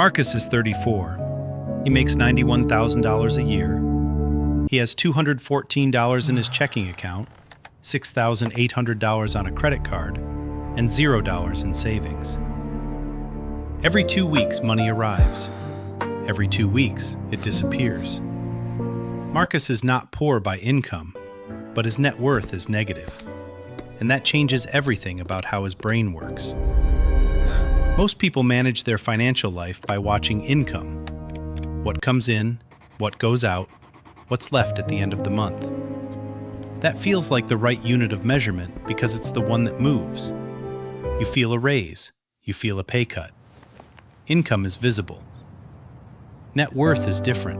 Marcus is 34. He makes $91,000 a year. He has $214 in his checking account, $6,800 on a credit card, and $0 in savings. Every 2 weeks, money arrives. Every 2 weeks, it disappears. Marcus is not poor by income, but his net worth is negative, and that changes everything about how his brain works. Most people manage their financial life by watching income. What comes in, what goes out, what's left at the end of the month. That feels like the right unit of measurement because it's the one that moves. You feel a raise, you feel a pay cut. Income is visible. Net worth is different.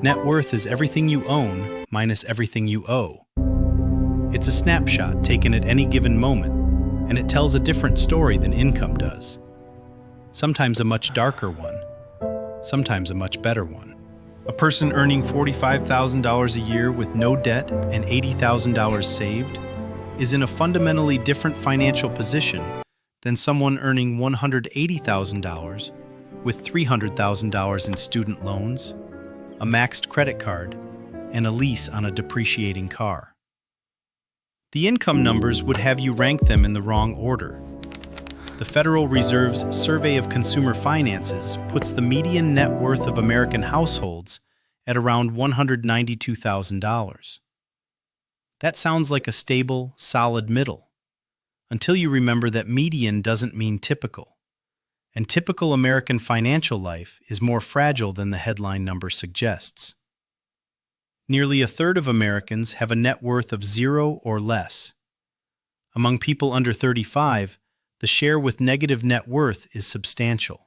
Net worth is everything you own minus everything you owe. It's a snapshot taken at any given moment, and it tells a different story than income does. Sometimes a much darker one, sometimes a much better one. A person earning $45,000 a year with no debt and $80,000 saved is in a fundamentally different financial position than someone earning $180,000 with $300,000 in student loans, a maxed credit card, and a lease on a depreciating car. The income numbers would have you rank them in the wrong order. The Federal Reserve's Survey of Consumer Finances puts the median net worth of American households at around $192,000. That sounds like a stable, solid middle, until you remember that median doesn't mean typical, and typical American financial life is more fragile than the headline number suggests. Nearly a third of Americans have a net worth of 0 or less. Among people under 35, the share with negative net worth is substantial.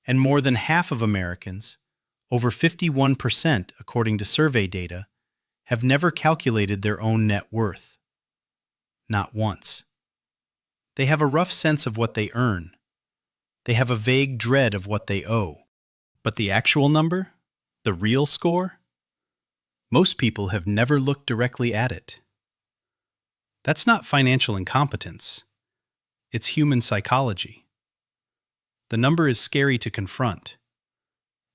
And more than half of Americans, over 51% according to survey data, have never calculated their own net worth. Not once. They have a rough sense of what they earn. They have a vague dread of what they owe. But the actual number? The real score? Most people have never looked directly at it. That's not financial incompetence. It's human psychology. The number is scary to confront.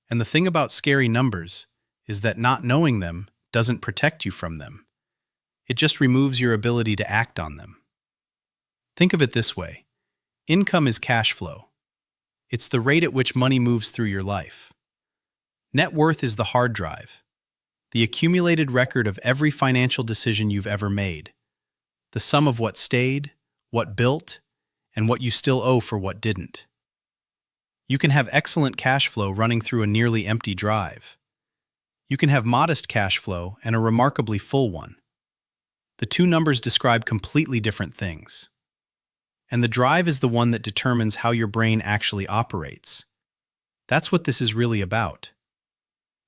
And the thing about scary numbers is that not knowing them doesn't protect you from them. It just removes your ability to act on them. Think of it this way. Income is cash flow. It's the rate at which money moves through your life. Net worth is the hard drive, the accumulated record of every financial decision you've ever made, the sum of what stayed, what built, and what you still owe for what didn't. You can have excellent cash flow running through a nearly empty drive. You can have modest cash flow and a remarkably full one. The two numbers describe completely different things. And the drive is the one that determines how your brain actually operates. That's what this is really about.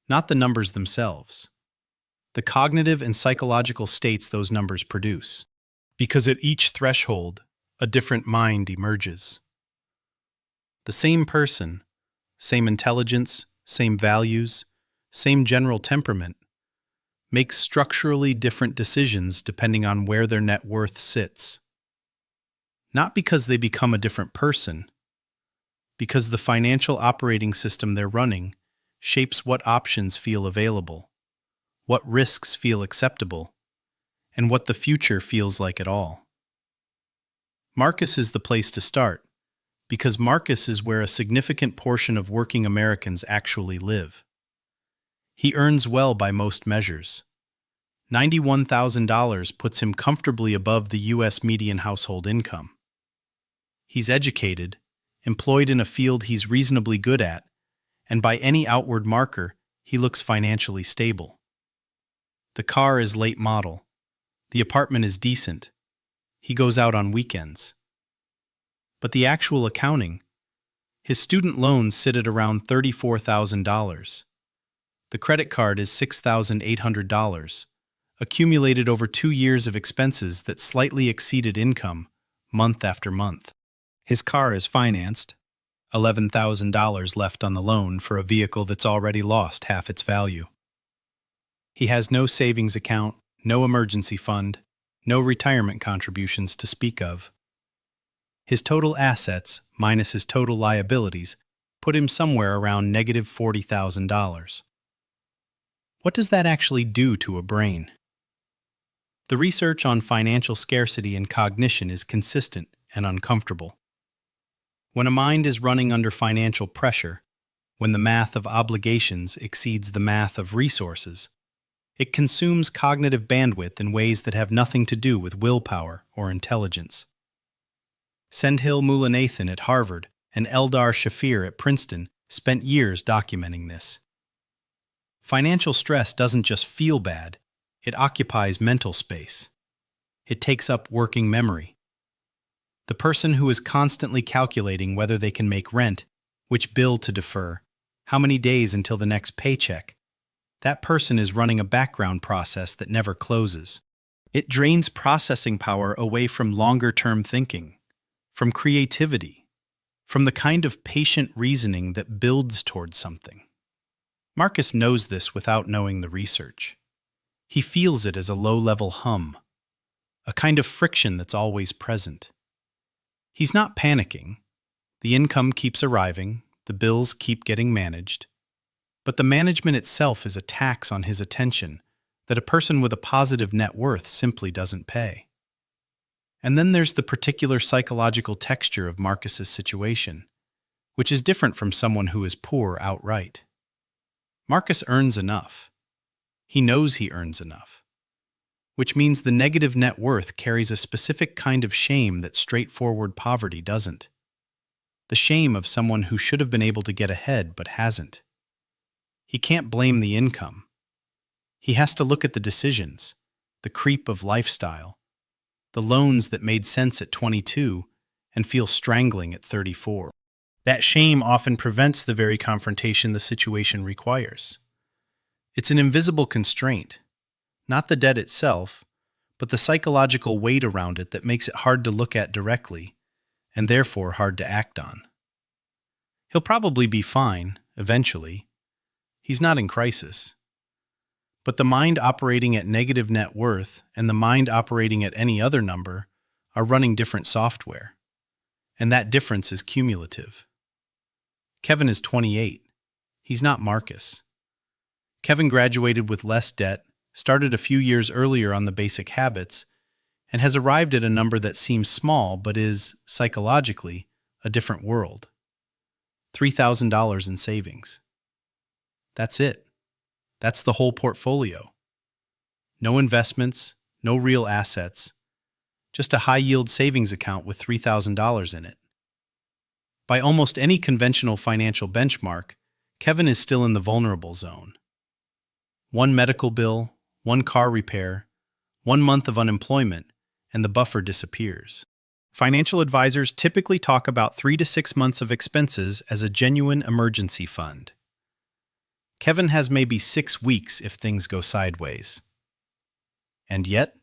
Not the numbers themselves. The cognitive and psychological states those numbers produce. Because at each threshold, a different mind emerges. The same person, same intelligence, same values, same general temperament, makes structurally different decisions depending on where their net worth sits. Not because they become a different person, because the financial operating system they're running shapes what options feel available, what risks feel acceptable, and what the future feels like at all. Marcus is the place to start, because Marcus is where a significant portion of working Americans actually live. He earns well by most measures. $91,000 puts him comfortably above the U.S. median household income. He's educated, employed in a field he's reasonably good at, and by any outward marker, he looks financially stable. The car is late model. The apartment is decent. He goes out on weekends. But the actual accounting, his student loans sit at around $34,000. The credit card is $6,800, accumulated over 2 years of expenses that slightly exceeded income, month after month. His car is financed, $11,000 left on the loan for a vehicle that's already lost half its value. He has no savings account, no emergency fund, no retirement contributions to speak of. His total assets, minus his total liabilities, put him somewhere around negative $40,000. What does that actually do to a brain? The research on financial scarcity and cognition is consistent and uncomfortable. When a mind is running under financial pressure, when the math of obligations exceeds the math of resources, it consumes cognitive bandwidth in ways that have nothing to do with willpower or intelligence. Sendhil Mullainathan at Harvard and Eldar Shafir at Princeton spent years documenting this. Financial stress doesn't just feel bad, it occupies mental space. It takes up working memory. The person who is constantly calculating whether they can make rent, which bill to defer, how many days until the next paycheck, that person is running a background process that never closes. It drains processing power away from longer-term thinking, from creativity, from the kind of patient reasoning that builds towards something. Marcus knows this without knowing the research. He feels it as a low-level hum, a kind of friction that's always present. He's not panicking. The income keeps arriving, the bills keep getting managed, but the management itself is a tax on his attention that a person with a positive net worth simply doesn't pay. And then there's the particular psychological texture of Marcus's situation, which is different from someone who is poor outright. Marcus earns enough. He knows he earns enough, which means the negative net worth carries a specific kind of shame that straightforward poverty doesn't. The shame of someone who should have been able to get ahead but hasn't. He can't blame the income. He has to look at the decisions, the creep of lifestyle, the loans that made sense at 22 and feel strangling at 34. That shame often prevents the very confrontation the situation requires. It's an invisible constraint, not the debt itself, but the psychological weight around it that makes it hard to look at directly, and therefore hard to act on. He'll probably be fine, eventually. He's not in crisis. But the mind operating at negative net worth and the mind operating at any other number are running different software, and that difference is cumulative. Kevin is 28. He's not Marcus. Kevin graduated with less debt, started a few years earlier on the basic habits, and has arrived at a number that seems small but is, psychologically, a different world. $3,000 in savings. That's it. That's the whole portfolio. No investments, no real assets, just a high-yield savings account with $3,000 in it. By almost any conventional financial benchmark, Kevin is still in the vulnerable zone. One medical bill, one car repair, 1 month of unemployment, and the buffer disappears. Financial advisors typically talk about 3 to 6 months of expenses as a genuine emergency fund. Kevin has maybe 6 weeks if things go sideways. And yet,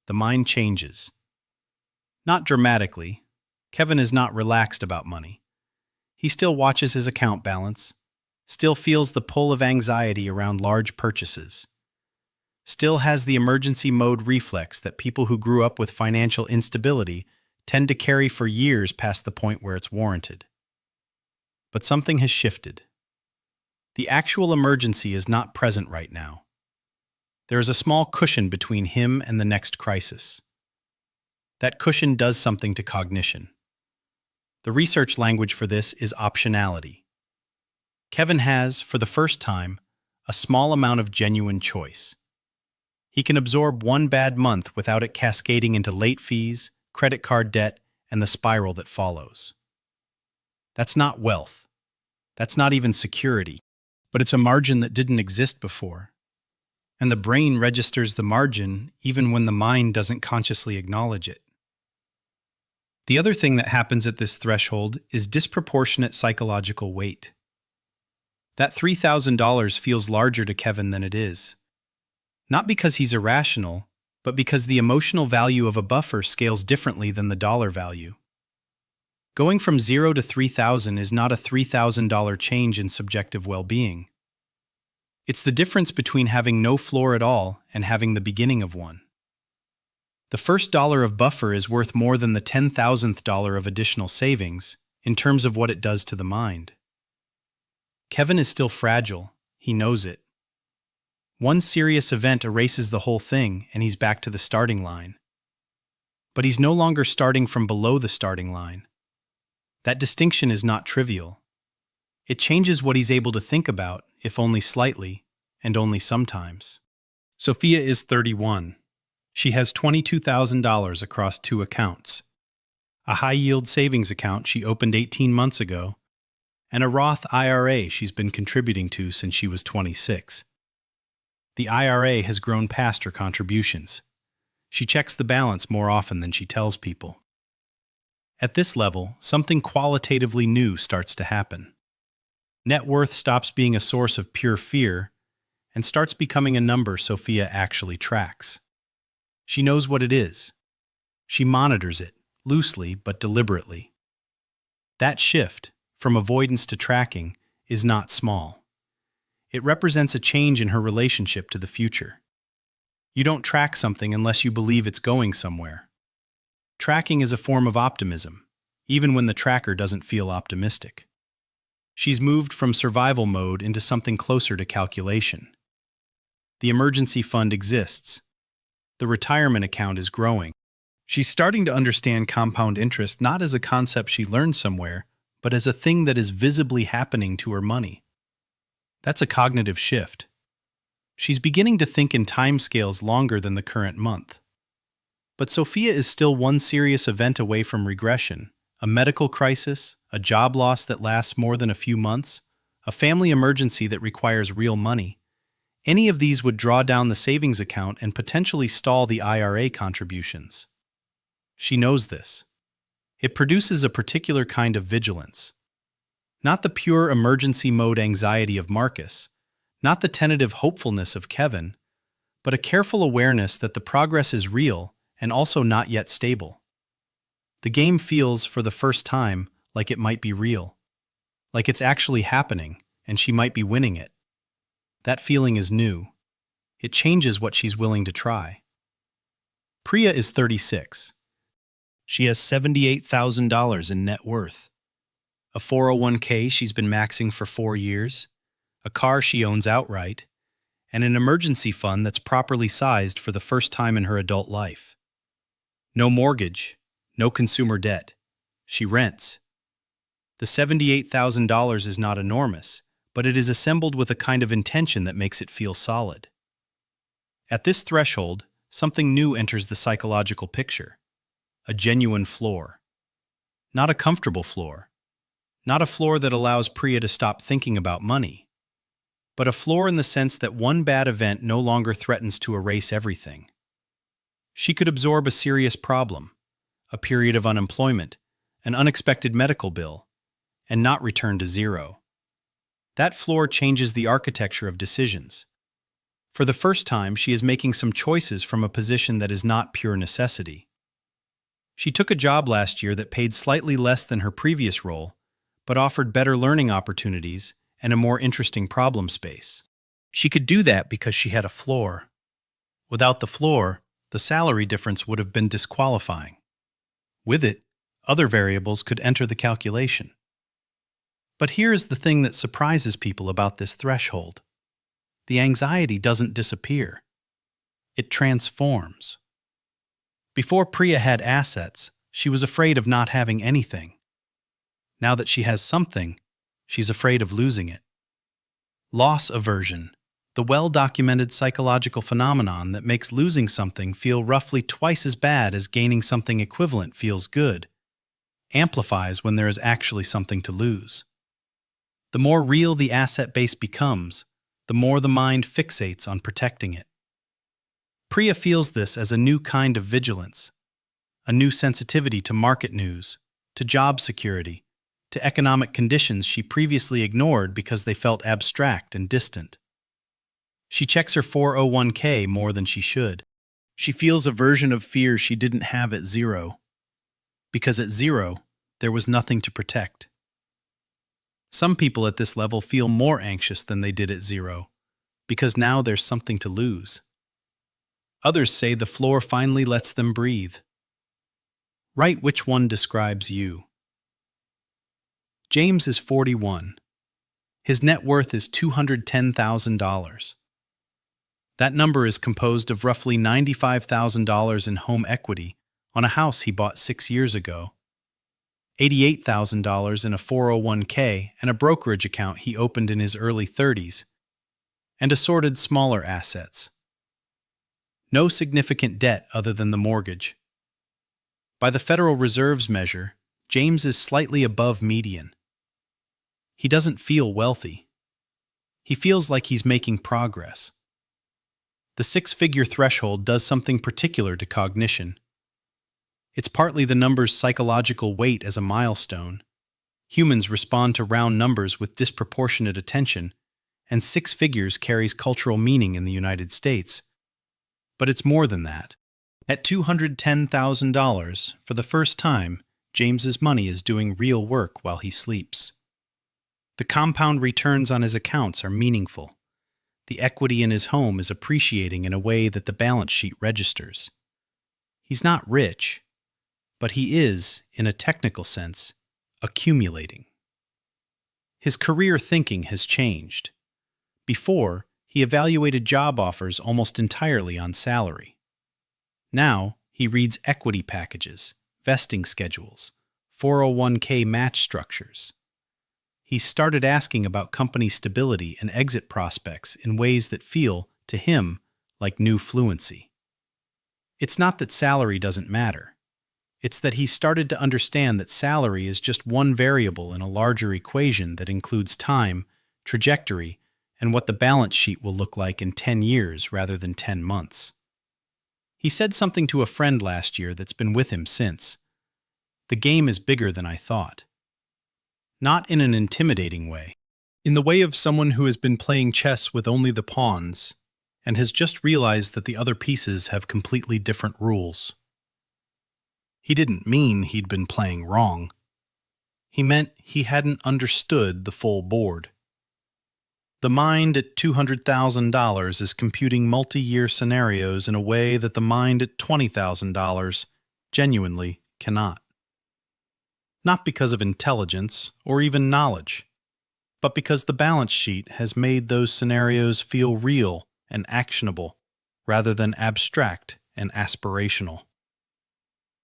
the mind changes. Not dramatically. Kevin is not relaxed about money. He still watches his account balance, still feels the pull of anxiety around large purchases, still has the emergency mode reflex that people who grew up with financial instability tend to carry for years past the point where it's warranted. But something has shifted. The actual emergency is not present right now. There is a small cushion between him and the next crisis. That cushion does something to cognition. The research language for this is optionality. Kevin has, for the first time, a small amount of genuine choice. He can absorb one bad month without it cascading into late fees, credit card debt, and the spiral that follows. That's not wealth. That's not even security. But it's a margin that didn't exist before. And the brain registers the margin even when the mind doesn't consciously acknowledge it. The other thing that happens at this threshold is disproportionate psychological weight. That $3,000 feels larger to Kevin than it is. Not because he's irrational, but because the emotional value of a buffer scales differently than the dollar value. Going from 0 to 3,000 is not a $3,000 change in subjective well-being. It's the difference between having no floor at all and having the beginning of one. The first dollar of buffer is worth more than the $10,000th of additional savings in terms of what it does to the mind. Kevin is still fragile. He knows it. One serious event erases the whole thing, and he's back to the starting line. But he's no longer starting from below the starting line. That distinction is not trivial. It changes what he's able to think about, if only slightly, and only sometimes. Sophia is 31. She has $22,000 across 2 accounts. A high-yield savings account she opened 18 months ago, and a Roth IRA she's been contributing to since she was 26. The IRA has grown past her contributions. She checks the balance more often than she tells people. At this level, something qualitatively new starts to happen. Net worth stops being a source of pure fear and starts becoming a number Sophia actually tracks. She knows what it is. She monitors it, loosely but deliberately. That shift, from avoidance to tracking, is not small. It represents a change in her relationship to the future. You don't track something unless you believe it's going somewhere. Tracking is a form of optimism, even when the tracker doesn't feel optimistic. She's moved from survival mode into something closer to calculation. The emergency fund exists. The retirement account is growing. She's starting to understand compound interest not as a concept she learned somewhere, but as a thing that is visibly happening to her money. That's a cognitive shift. She's beginning to think in timescales longer than the current month. But Sophia is still one serious event away from regression: a medical crisis, a job loss that lasts more than a few months, a family emergency that requires real money. Any of these would draw down the savings account and potentially stall the IRA contributions. She knows this. It produces a particular kind of vigilance. Not the pure emergency mode anxiety of Marcus, not the tentative hopefulness of Kevin, but a careful awareness that the progress is real and also not yet stable. The game feels, for the first time, like it might be real, like it's actually happening, and she might be winning it. That feeling is new. It changes what she's willing to try. Priya is 36. She has $78,000 in net worth. A 401k she's been maxing for 4 years, a car she owns outright, and an emergency fund that's properly sized for the first time in her adult life. No mortgage, no consumer debt. She rents. The $78,000 is not enormous, but it is assembled with a kind of intention that makes it feel solid. At this threshold, something new enters the psychological picture: a genuine floor. Not a comfortable floor. Not a floor that allows Priya to stop thinking about money. But a floor in the sense that one bad event no longer threatens to erase everything. She could absorb a serious problem, a period of unemployment, an unexpected medical bill, and not return to zero. That floor changes the architecture of decisions. For the first time, she is making some choices from a position that is not pure necessity. She took a job last year that paid slightly less than her previous role, but offered better learning opportunities and a more interesting problem space. She could do that because she had a floor. Without the floor, the salary difference would have been disqualifying. With it, other variables could enter the calculation. But here is the thing that surprises people about this threshold. The anxiety doesn't disappear. It transforms. Before Priya had assets, she was afraid of not having anything. Now that she has something, she's afraid of losing it. Loss aversion, the well-documented psychological phenomenon that makes losing something feel roughly twice as bad as gaining something equivalent feels good, amplifies when there is actually something to lose. The more real the asset base becomes, the more the mind fixates on protecting it. Priya feels this as a new kind of vigilance, a new sensitivity to market news, to job security, to economic conditions she previously ignored because they felt abstract and distant. She checks her 401k more than she should. She feels a version of fear she didn't have at zero, because at zero, there was nothing to protect. Some people at this level feel more anxious than they did at zero, because now there's something to lose. Others say the floor finally lets them breathe. Write which one describes you. James is 41. His net worth is $210,000. That number is composed of roughly $95,000 in home equity on a house he bought 6 years ago, $88,000 in a 401k and a brokerage account he opened in his early 30s, and assorted smaller assets. No significant debt other than the mortgage. By the Federal Reserve's measure, James is slightly above median. He doesn't feel wealthy. He feels like he's making progress. The six-figure threshold does something particular to cognition. It's partly the number's psychological weight as a milestone. Humans respond to round numbers with disproportionate attention, and 6 figures carries cultural meaning in the United States. But it's more than that. At $210,000, for the first time, James's money is doing real work while he sleeps. The compound returns on his accounts are meaningful. The equity in his home is appreciating in a way that the balance sheet registers. He's not rich, but he is, in a technical sense, accumulating. His career thinking has changed. Before, he evaluated job offers almost entirely on salary. Now, he reads equity packages, vesting schedules, 401k match structures. He's started asking about company stability and exit prospects in ways that feel, to him, like new fluency. It's not that salary doesn't matter. It's that he's started to understand that salary is just one variable in a larger equation that includes time, trajectory, and what the balance sheet will look like in 10 years rather than 10 months. He said something to a friend last year that's been with him since. The game is bigger than I thought. Not in an intimidating way. In the way of someone who has been playing chess with only the pawns and has just realized that the other pieces have completely different rules. He didn't mean he'd been playing wrong. He meant he hadn't understood the full board. The mind at $200,000 is computing multi-year scenarios in a way that the mind at $20,000 genuinely cannot. Not because of intelligence or even knowledge, but because the balance sheet has made those scenarios feel real and actionable rather than abstract and aspirational.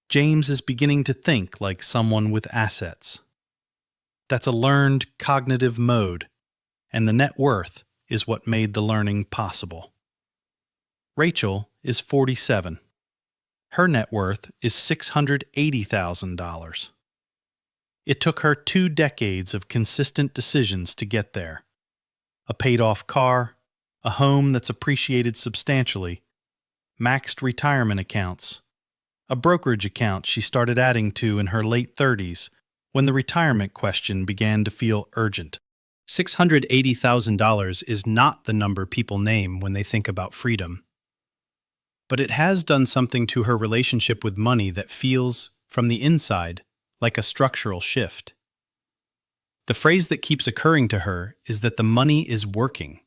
James is beginning to think like someone with assets. That's a learned cognitive mode, and the net worth is what made the learning possible. Rachel is 47. Her net worth is $680,000. It took her 2 decades of consistent decisions to get there. A paid-off car, a home that's appreciated substantially, maxed retirement accounts, a brokerage account she started adding to in her late 30s when the retirement question began to feel urgent. $680,000 is not the number people name when they think about freedom. But it has done something to her relationship with money that feels, from the inside, like a structural shift. The phrase that keeps occurring to her is that the money is working.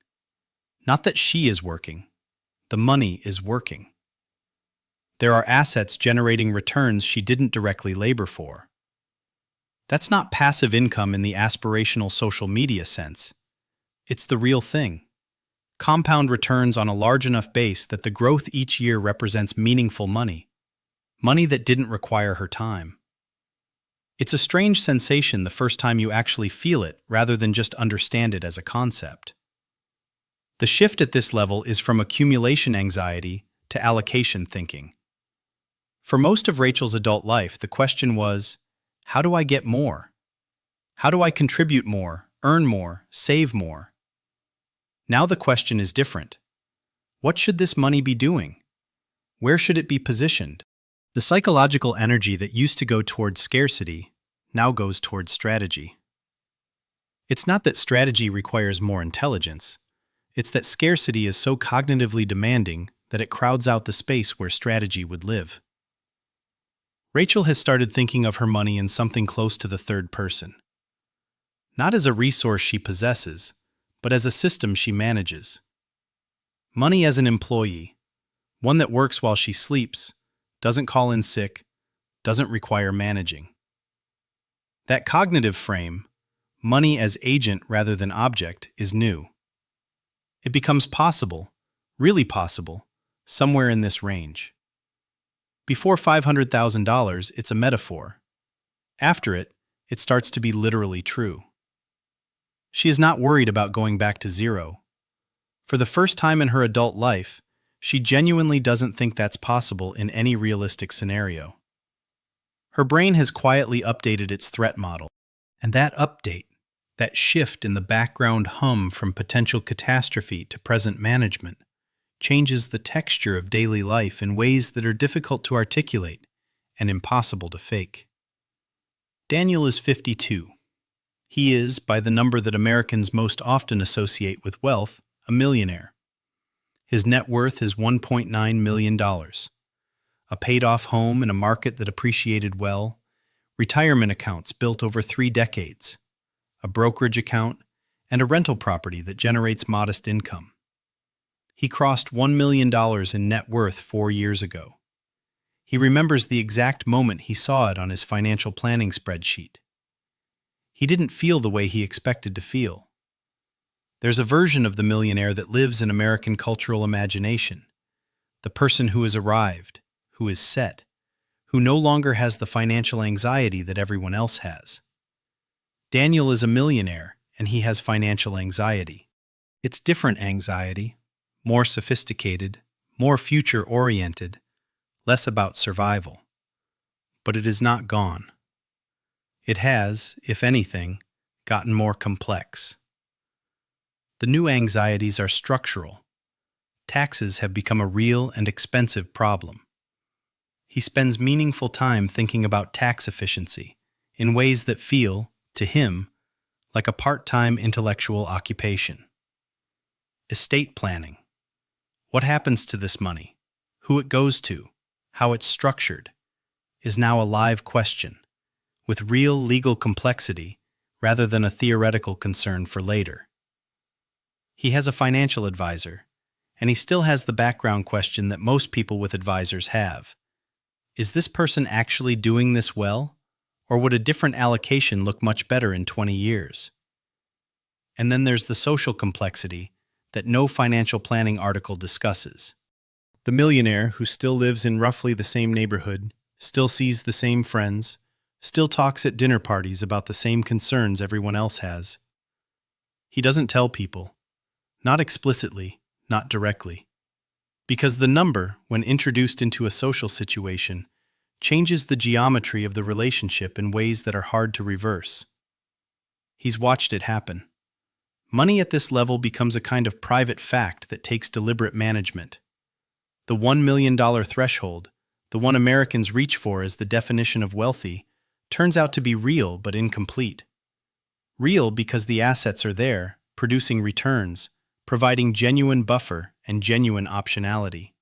Not that she is working. The money is working. There are assets generating returns she didn't directly labor for. That's not passive income in the aspirational social media sense. It's the real thing. Compound returns on a large enough base that the growth each year represents meaningful money. Money that didn't require her time. It's a strange sensation the first time you actually feel it rather than just understand it as a concept. The shift at this level is from accumulation anxiety to allocation thinking. For most of Rachel's adult life, the question was, how do I get more? How do I contribute more, earn more, save more? Now the question is different. What should this money be doing? Where should it be positioned? The psychological energy that used to go towards scarcity now goes towards strategy. It's not that strategy requires more intelligence. It's that scarcity is so cognitively demanding that it crowds out the space where strategy would live. Rachel has started thinking of her money in something close to the third person. Not as a resource she possesses, but as a system she manages. Money as an employee, one that works while she sleeps, doesn't call in sick, doesn't require managing. That cognitive frame, money as agent rather than object, is new. It becomes possible, really possible, somewhere in this range. Before $500,000, it's a metaphor. After it, it starts to be literally true. She is not worried about going back to zero. For the first time in her adult life, she genuinely doesn't think that's possible in any realistic scenario. Her brain has quietly updated its threat model, and that update, that shift in the background hum from potential catastrophe to present management, changes the texture of daily life in ways that are difficult to articulate and impossible to fake. Daniel is 52. He is, by the number that Americans most often associate with wealth, a millionaire. His net worth is $1.9 million. A paid-off home in a market that appreciated well, retirement accounts built over 3 decades, a brokerage account, and a rental property that generates modest income. He crossed $1 million in net worth 4 years ago. He remembers the exact moment he saw it on his financial planning spreadsheet. He didn't feel the way he expected to feel. There's a version of the millionaire that lives in American cultural imagination, the person who has arrived, who is set, who no longer has the financial anxiety that everyone else has. Daniel is a millionaire, and he has financial anxiety. It's different anxiety, more sophisticated, more future-oriented, less about survival. But it is not gone. It has, if anything, gotten more complex. The new anxieties are structural. Taxes have become a real and expensive problem. He spends meaningful time thinking about tax efficiency in ways that feel, to him, like a part-time intellectual occupation. Estate planning. What happens to this money? Who it goes to? How it's structured? Is now a live question, with real legal complexity rather than a theoretical concern for later. He has a financial advisor, and he still has the background question that most people with advisors have. Is this person actually doing this well, or would a different allocation look much better in 20 years? And then there's the social complexity that no financial planning article discusses. The millionaire who still lives in roughly the same neighborhood, still sees the same friends, still talks at dinner parties about the same concerns everyone else has. He doesn't tell people. Not explicitly, not directly. Because the number, when introduced into a social situation, changes the geometry of the relationship in ways that are hard to reverse. He's watched it happen. Money at this level becomes a kind of private fact that takes deliberate management. The $1 million threshold, the one Americans reach for as the definition of wealthy, turns out to be real but incomplete. Real because the assets are there, producing returns, providing genuine buffer and genuine optionality.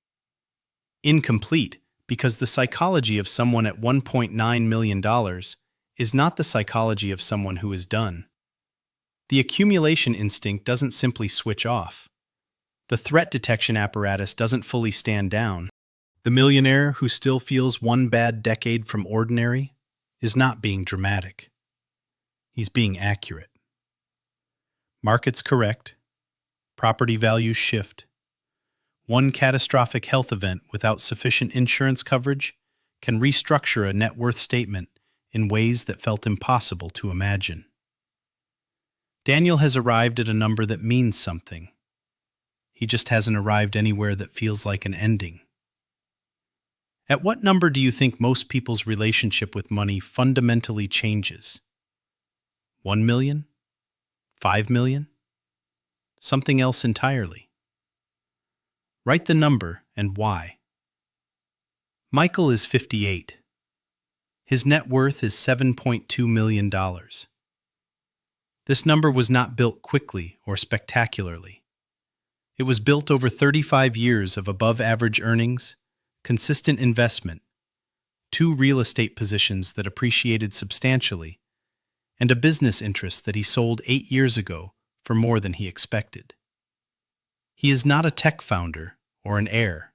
Incomplete because the psychology of someone at $1.9 million is not the psychology of someone who is done. The accumulation instinct doesn't simply switch off. The threat detection apparatus doesn't fully stand down. The millionaire who still feels one bad decade from ordinary is not being dramatic. He's being accurate. Markets correct. Property values shift. One catastrophic health event without sufficient insurance coverage can restructure a net worth statement in ways that felt impossible to imagine. Daniel has arrived at a number that means something. He just hasn't arrived anywhere that feels like an ending. At what number do you think most people's relationship with money fundamentally changes? 1 million? 5 million? Something else entirely? Write the number and why. Michael is 58. His net worth is $7.2 million. This number was not built quickly or spectacularly. It was built over 35 years of above-average earnings, consistent investment, 2 real estate positions that appreciated substantially, and a business interest that he sold 8 years ago for more than he expected. He is not a tech founder or an heir.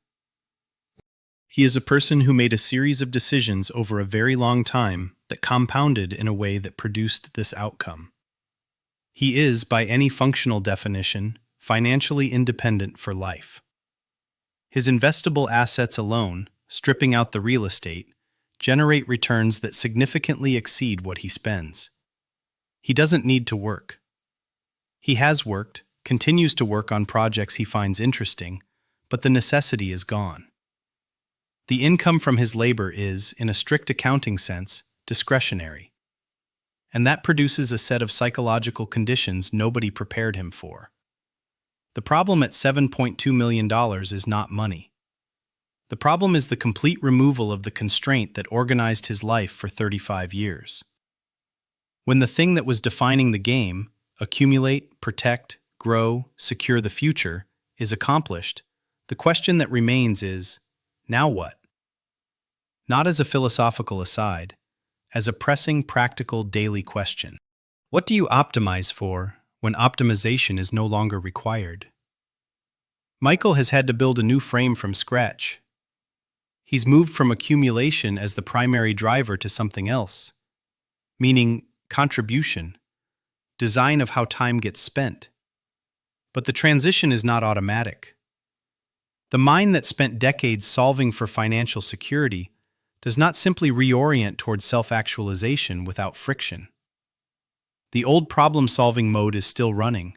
He is a person who made a series of decisions over a very long time that compounded in a way that produced this outcome. He is, by any functional definition, financially independent for life. His investable assets alone, stripping out the real estate, generate returns that significantly exceed what he spends. He doesn't need to work. He has worked, continues to work on projects he finds interesting, but the necessity is gone. The income from his labor is, in a strict accounting sense, discretionary. And that produces a set of psychological conditions nobody prepared him for. The problem at $7.2 million is not money. The problem is the complete removal of the constraint that organized his life for 35 years. When the thing that was defining the game, accumulate, protect, grow, secure the future, is accomplished, the question that remains is, now what? Not as a philosophical aside, as a pressing, practical, daily question. What do you optimize for when optimization is no longer required? Michael has had to build a new frame from scratch. He's moved from accumulation as the primary driver to something else, meaning contribution, design of how time gets spent. But the transition is not automatic. The mind that spent decades solving for financial security does not simply reorient towards self-actualization without friction. The old problem-solving mode is still running.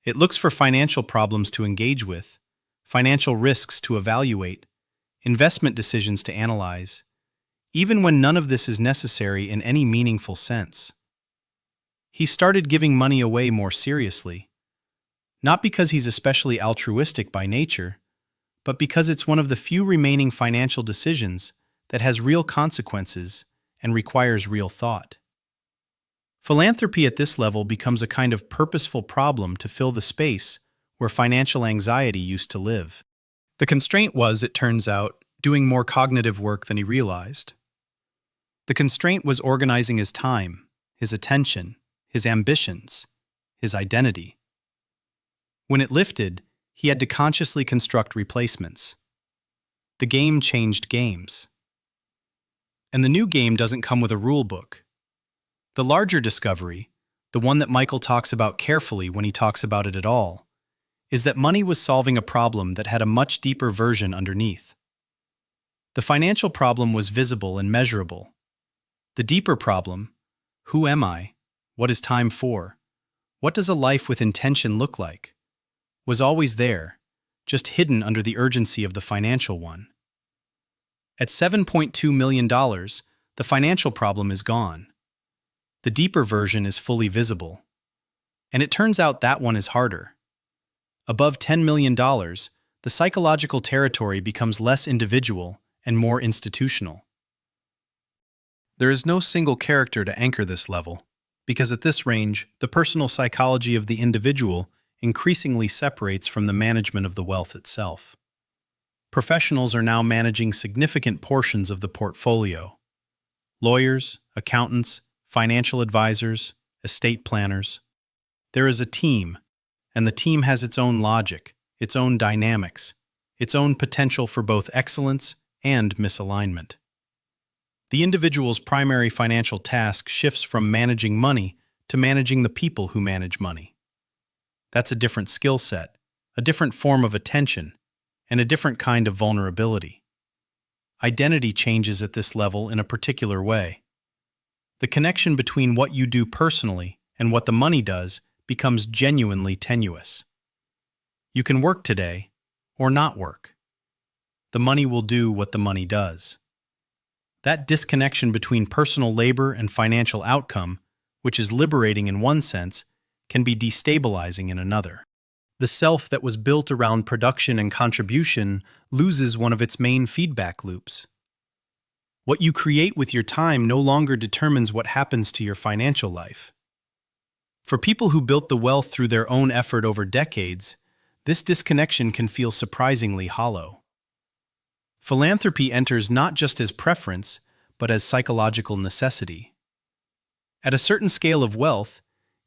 It looks for financial problems to engage with, financial risks to evaluate, investment decisions to analyze, even when none of this is necessary in any meaningful sense. He started giving money away more seriously, not because he's especially altruistic by nature, but because it's one of the few remaining financial decisions that has real consequences and requires real thought. Philanthropy at this level becomes a kind of purposeful problem to fill the space where financial anxiety used to live. The constraint was, it turns out, doing more cognitive work than he realized. The constraint was organizing his time, his attention, his ambitions, his identity. When it lifted, he had to consciously construct replacements. The game changed games. And the new game doesn't come with a rule book. The larger discovery, the one that Michael talks about carefully when he talks about it at all, is that money was solving a problem that had a much deeper version underneath. The financial problem was visible and measurable. The deeper problem, who am I? What is time for? What does a life with intention look like? Was always there, just hidden under the urgency of the financial one. At $7.2 million, the financial problem is gone. The deeper version is fully visible. And it turns out that one is harder. Above $10 million, the psychological territory becomes less individual and more institutional. There is no single character to anchor this level, because at this range, the personal psychology of the individual increasingly separates from the management of the wealth itself. Professionals are now managing significant portions of the portfolio. Lawyers, accountants, financial advisors, estate planners. There is a team, and the team has its own logic, its own dynamics, its own potential for both excellence and misalignment. The individual's primary financial task shifts from managing money to managing the people who manage money. That's a different skill set, a different form of attention, and a different kind of vulnerability. Identity changes at this level in a particular way. The connection between what you do personally and what the money does becomes genuinely tenuous. You can work today or not work. The money will do what the money does. That disconnection between personal labor and financial outcome, which is liberating in one sense, can be destabilizing in another. The self that was built around production and contribution loses one of its main feedback loops. What you create with your time no longer determines what happens to your financial life. For people who built the wealth through their own effort over decades, this disconnection can feel surprisingly hollow. Philanthropy enters not just as preference, but as psychological necessity. At a certain scale of wealth,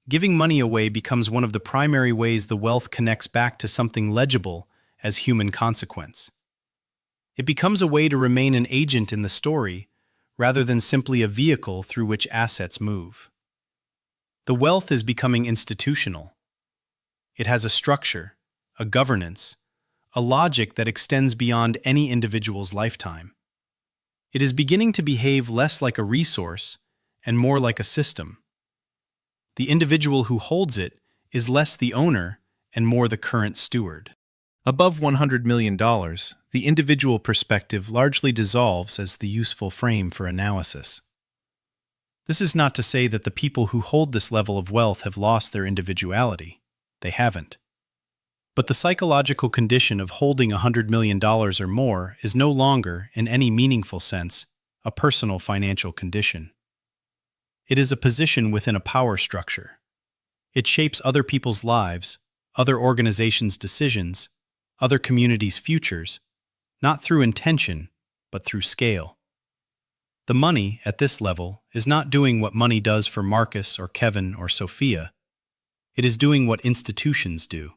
giving money away becomes one of the primary ways the wealth connects back to something legible as human consequence. It becomes a way to remain an agent in the story, rather than simply a vehicle through which assets move. The wealth is becoming institutional. It has a structure, a governance, a logic that extends beyond any individual's lifetime. It is beginning to behave less like a resource and more like a system. The individual who holds it is less the owner and more the current steward. Above $100 million, the individual perspective largely dissolves as the useful frame for analysis. This is not to say that the people who hold this level of wealth have lost their individuality. They haven't. But the psychological condition of holding $100 million or more is no longer, in any meaningful sense, a personal financial condition. It is a position within a power structure. It shapes other people's lives, other organizations' decisions, other communities' futures, not through intention, but through scale. The money, at this level, is not doing what money does for Marcus or Kevin or Sophia. It is doing what institutions do.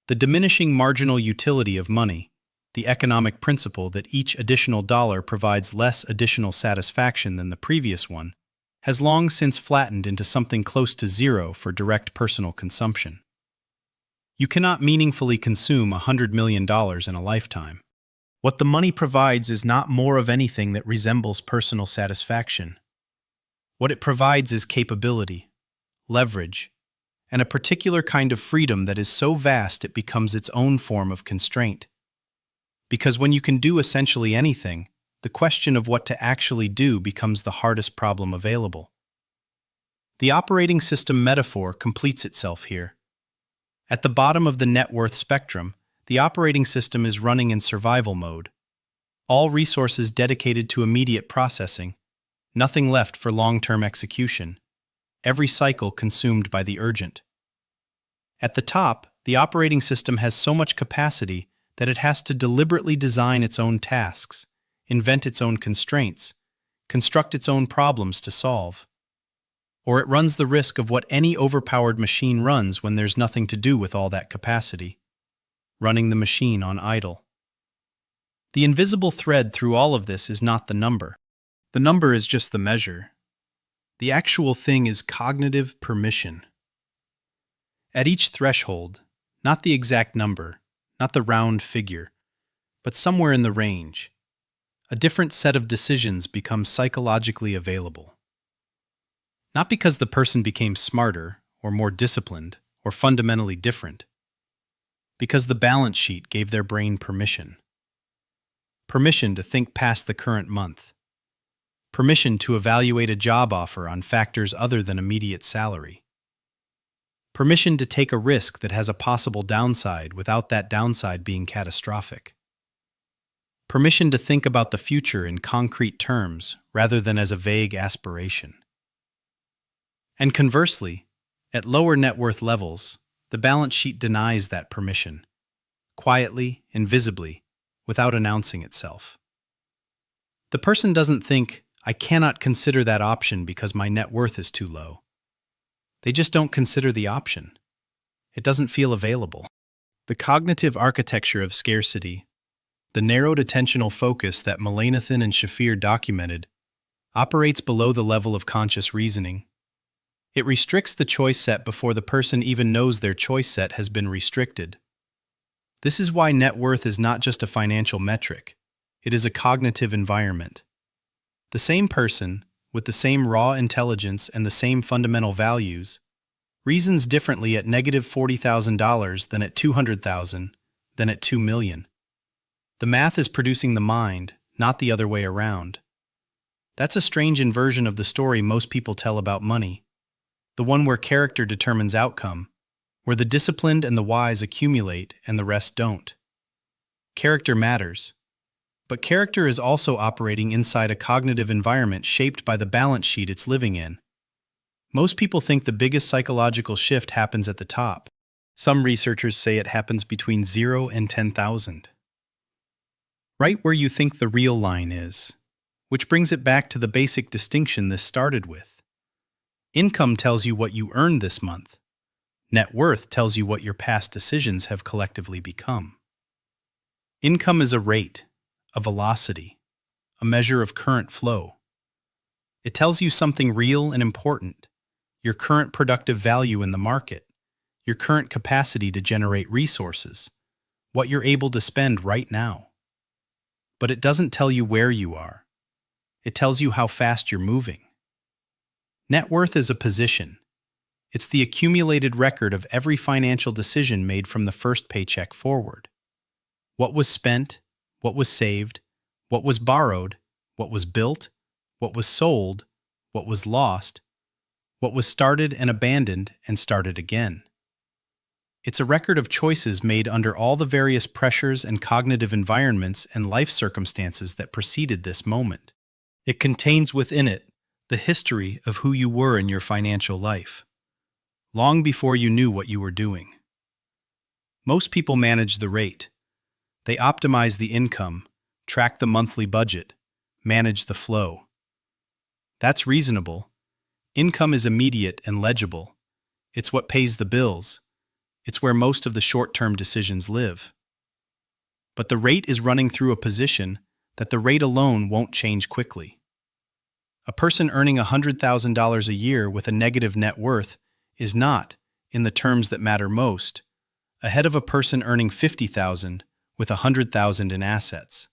The diminishing marginal utility of money, the economic principle that each additional dollar provides less additional satisfaction than the previous one, has long since flattened into something close to zero for direct personal consumption. You cannot meaningfully consume $100 million in a lifetime. What the money provides is not more of anything that resembles personal satisfaction. What it provides is capability, leverage, and a particular kind of freedom that is so vast it becomes its own form of constraint. Because when you can do essentially anything, the question of what to actually do becomes the hardest problem available. The operating system metaphor completes itself here. At the bottom of the net worth spectrum, the operating system is running in survival mode. All resources dedicated to immediate processing, nothing left for long-term execution. Every cycle consumed by the urgent. At the top, the operating system has so much capacity that it has to deliberately design its own tasks, invent its own constraints, construct its own problems to solve. Or it runs the risk of what any overpowered machine runs when there's nothing to do with all that capacity, running the machine on idle. The invisible thread through all of this is not the number. The number is just the measure. The actual thing is cognitive permission. At each threshold, not the exact number, not the round figure, but somewhere in the range, a different set of decisions becomes psychologically available. Not because the person became smarter, or more disciplined, or fundamentally different, because the balance sheet gave their brain permission. Permission to think past the current month. Permission to evaluate a job offer on factors other than immediate salary. Permission to take a risk that has a possible downside without that downside being catastrophic. Permission to think about the future in concrete terms rather than as a vague aspiration. And conversely, at lower net worth levels, the balance sheet denies that permission, quietly, invisibly, without announcing itself. The person doesn't think, I cannot consider that option because my net worth is too low. They just don't consider the option. It doesn't feel available. The cognitive architecture of scarcity, the narrowed attentional focus that Melanothan and Shafir documented, operates below the level of conscious reasoning. It restricts the choice set before the person even knows their choice set has been restricted. This is why net worth is not just a financial metric. It is a cognitive environment. The same person, with the same raw intelligence and the same fundamental values, reasons differently at negative $40,000 than at $200,000, than at $2 million. The math is producing the mind, not the other way around. That's a strange inversion of the story most people tell about money. The one where character determines outcome, where the disciplined and the wise accumulate and the rest don't. Character matters. But character is also operating inside a cognitive environment shaped by the balance sheet it's living in. Most people think the biggest psychological shift happens at the top. Some researchers say it happens between 0 and 10,000. Right where you think the real line is, which brings it back to the basic distinction this started with. Income tells you what you earned this month. Net worth tells you what your past decisions have collectively become. Income is a rate, a velocity, a measure of current flow. It tells you something real and important, your current productive value in the market, your current capacity to generate resources, what you're able to spend right now. But it doesn't tell you where you are. It tells you how fast you're moving. Net worth is a position. It's the accumulated record of every financial decision made from the first paycheck forward. What was spent, what was saved, what was borrowed, what was built, what was sold, what was lost, what was started and abandoned and started again. It's a record of choices made under all the various pressures and cognitive environments and life circumstances that preceded this moment. It contains within it the history of who you were in your financial life, long before you knew what you were doing. Most people manage the rate. They optimize the income, track the monthly budget, manage the flow. That's reasonable. Income is immediate and legible. It's what pays the bills. It's where most of the short-term decisions live. But the rate is running through a position that the rate alone won't change quickly. A person earning $100,000 a year with a negative net worth is not, in the terms that matter most, ahead of a person earning $50,000 with $100,000 in assets.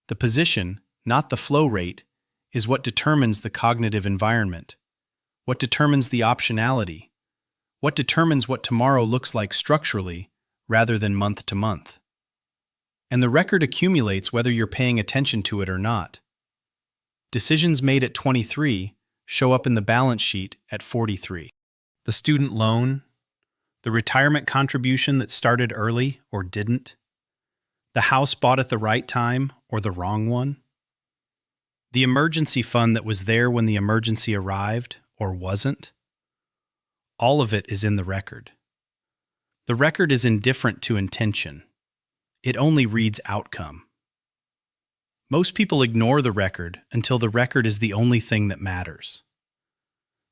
The position, not the flow rate, is what determines the cognitive environment, what determines the optionality, what determines what tomorrow looks like structurally rather than month to month. And the record accumulates whether you're paying attention to it or not. Decisions made at 23 show up in the balance sheet at 43. The student loan, the retirement contribution that started early or didn't, the house bought at the right time or the wrong one, the emergency fund that was there when the emergency arrived or wasn't. All of it is in the record. The record is indifferent to intention. It only reads outcome. Most people ignore the record until the record is the only thing that matters.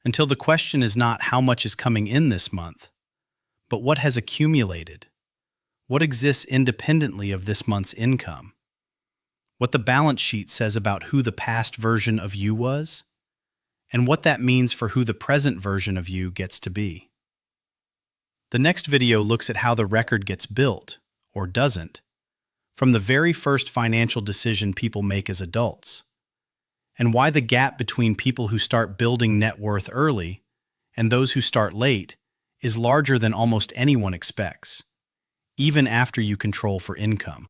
Until the question is not how much is coming in this month, but what has accumulated, what exists independently of this month's income, what the balance sheet says about who the past version of you was, and what that means for who the present version of you gets to be. The next video looks at how the record gets built, or doesn't, from the very first financial decision people make as adults, and why the gap between people who start building net worth early and those who start late is larger than almost anyone expects, even after you control for income.